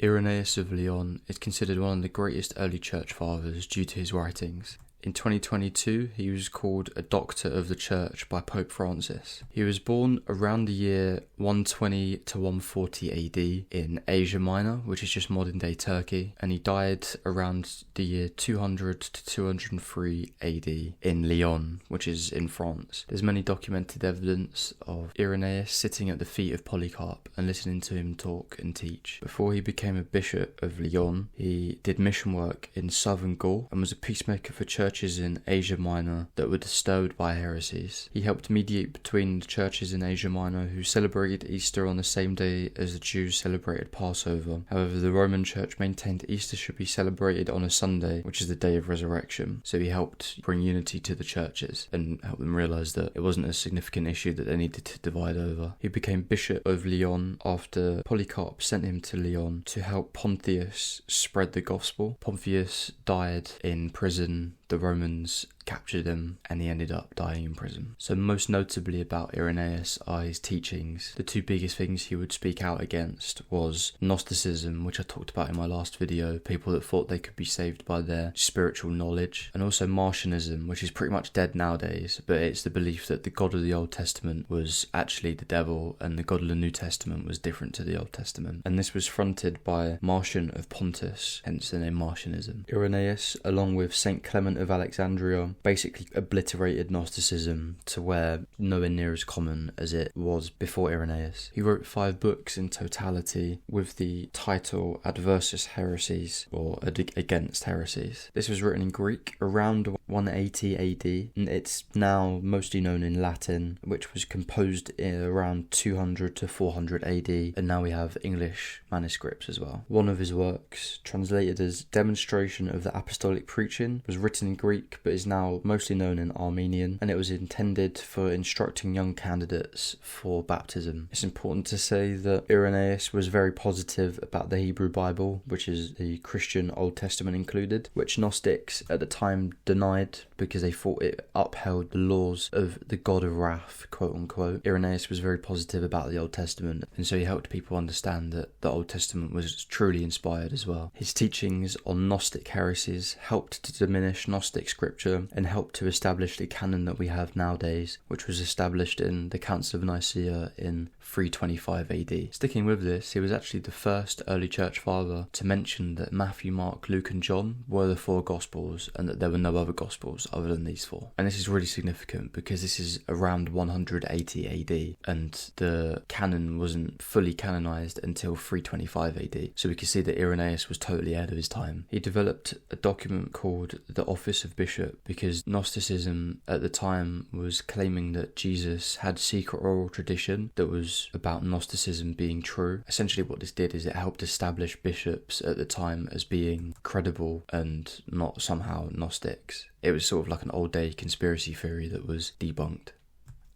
Irenaeus of Lyon is considered one of the greatest early church fathers due to his writings. In 2022, he was called a Doctor of the Church by Pope Francis. He was born around the year 120 to 140 AD in Asia Minor, which is just modern-day Turkey, and he died around the year 200 to 203 AD in Lyon, which is in France. There's many documented evidence of Irenaeus sitting at the feet of Polycarp and listening to him talk and teach. Before he became a bishop of Lyon, he did mission work in southern Gaul and was a peacemaker for churches in Asia Minor that were disturbed by heresies. He helped mediate between the churches in Asia Minor who celebrated Easter on the same day as the Jews celebrated Passover. However, the Roman Church maintained Easter should be celebrated on a Sunday, which is the day of resurrection. So he helped bring unity to the churches and help them realise that it wasn't a significant issue that they needed to divide over. He became Bishop of Lyon after Polycarp sent him to Lyon to help Pontius spread the gospel. Pontius died in prison. The Romans captured him and he ended up dying in prison. So most notably about Irenaeus are his teachings. The two biggest things he would speak out against was Gnosticism, which I talked about in my last video, people that thought they could be saved by their spiritual knowledge, and also Marcionism, which is pretty much dead nowadays, but it's the belief that the God of the Old Testament was actually the devil and the God of the New Testament was different to the Old Testament. And this was fronted by Marcion of Pontus, hence the name Marcionism. Irenaeus, along with Saint Clement of Alexandria, basically obliterated Gnosticism to where nowhere near as common as it was before Irenaeus. He wrote 5 books in totality with the title Adversus Heresies, or Against Heresies. This was written in Greek around 180 AD, and it's now mostly known in Latin, which was composed in around 200 to 400 AD, and now we have English manuscripts as well. One of his works, translated as Demonstration of the Apostolic Preaching, was written in Greek but is now mostly known in Armenian, and it was intended for instructing young candidates for baptism. It's important to say that Irenaeus was very positive about the Hebrew Bible, which is the Christian Old Testament included, which Gnostics at the time denied because they thought it upheld the laws of the God of wrath, quote unquote. Irenaeus was very positive about the Old Testament, and so he helped people understand that the Old Testament was truly inspired as well. His teachings on Gnostic heresies helped to diminish Gnostic scripture and helped to establish the canon that we have nowadays, which was established in the Council of Nicaea in 325 AD. Sticking with this, he was actually the first early church father to mention that Matthew, Mark, Luke and John were the 4 Gospels and that there were no other Gospels other than these 4. And this is really significant because this is around 180 AD and the canon wasn't fully canonized until 325 AD. So we can see that Irenaeus was totally ahead of his time. He developed a document called the Office of Bishop because Gnosticism at the time was claiming that Jesus had secret oral tradition that was about Gnosticism being true. Essentially what this did is it helped establish bishops at the time as being credible and not somehow Gnostics. It was sort of like an old day conspiracy theory that was debunked.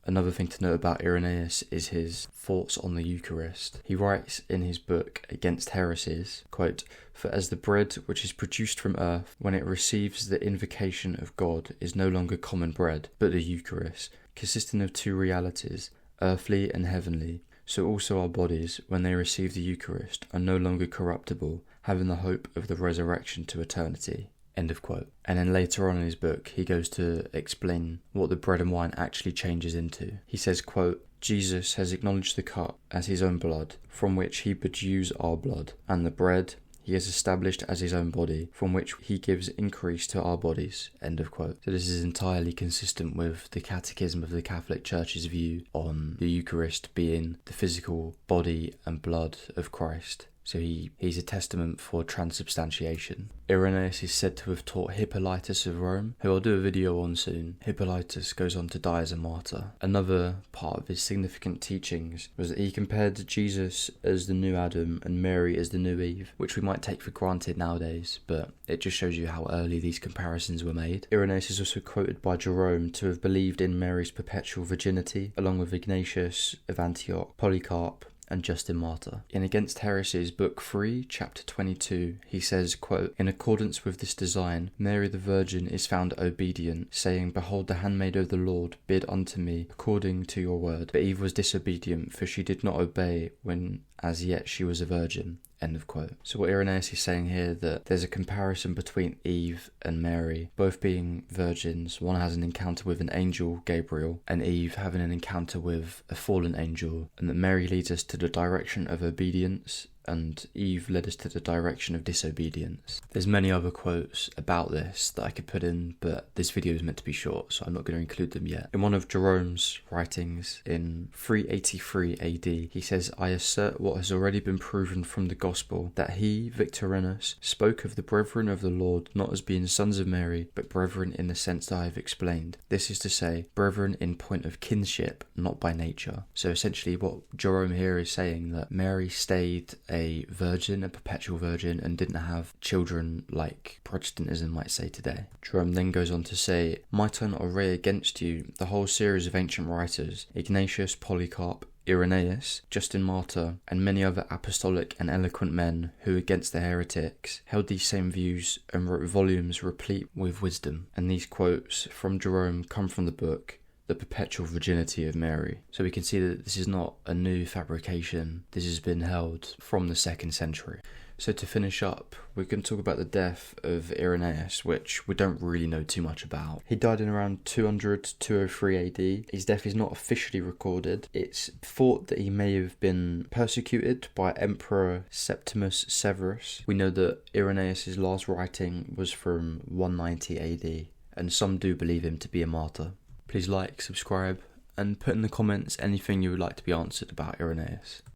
Another thing to note about Irenaeus is his thoughts on the Eucharist. He writes in his book Against Heresies, quote, "For as the bread which is produced from earth, when it receives the invocation of God, is no longer common bread, but the Eucharist, consisting of 2 realities, earthly and heavenly, so also our bodies, when they receive the Eucharist, are no longer corruptible, having the hope of the resurrection to eternity." End of quote. And then later on in his book, he goes to explain what the bread and wine actually changes into. He says, quote, "Jesus has acknowledged the cup as his own blood, from which he would use our blood, and the bread he has established as his own body, from which he gives increase to our bodies." End of quote. So this is entirely consistent with the Catechism of the Catholic Church's view on the Eucharist being the physical body and blood of Christ. So he's a testament for transubstantiation. Irenaeus is said to have taught Hippolytus of Rome, who I'll do a video on soon. Hippolytus goes on to die as a martyr. Another part of his significant teachings was that he compared Jesus as the new Adam and Mary as the new Eve, which we might take for granted nowadays, but it just shows you how early these comparisons were made. Irenaeus is also quoted by Jerome to have believed in Mary's perpetual virginity, along with Ignatius of Antioch, Polycarp, and Justin Martyr. In Against Heresies, Book 3, Chapter 22, he says, quote, "In accordance with this design, Mary the Virgin is found obedient, saying, Behold the handmaid of the Lord, bid unto me according to your word. But Eve was disobedient, for she did not obey when as yet she was a virgin." End of quote. So what Irenaeus is saying here, that there's a comparison between Eve and Mary, both being virgins. One has an encounter with an angel, Gabriel, and Eve having an encounter with a fallen angel, and that Mary leads us to the direction of obedience and Eve led us to the direction of disobedience. There's many other quotes about this that I could put in, but this video is meant to be short, so I'm not going to include them yet. In one of Jerome's writings in 383 AD, he says, "I assert what has already been proven from the gospel, that he, Victorinus, spoke of the brethren of the Lord not as being sons of Mary, but brethren in the sense that I have explained. This is to say, brethren in point of kinship, not by nature." So essentially what Jerome here is saying, that Mary stayed a virgin, a perpetual virgin, and didn't have children like Protestantism might say today. Jerome then goes on to say, "Might I not array against you the whole series of ancient writers, Ignatius, Polycarp, Irenaeus, Justin Martyr, and many other apostolic and eloquent men who, against the heretics, held these same views and wrote volumes replete with wisdom." And these quotes from Jerome come from the book The Perpetual Virginity of Mary. So we can see that this is not a new fabrication. This has been held from the 2nd century. So to finish up, we're going to talk about the death of Irenaeus, which we don't really know too much about. He died in around 200 to 203 AD. His death is not officially recorded. It's thought that he may have been persecuted by Emperor Septimus Severus. We know that Irenaeus' last writing was from 190 AD, and some do believe him to be a martyr. Please like, subscribe, and put in the comments anything you would like to be answered about Irenaeus.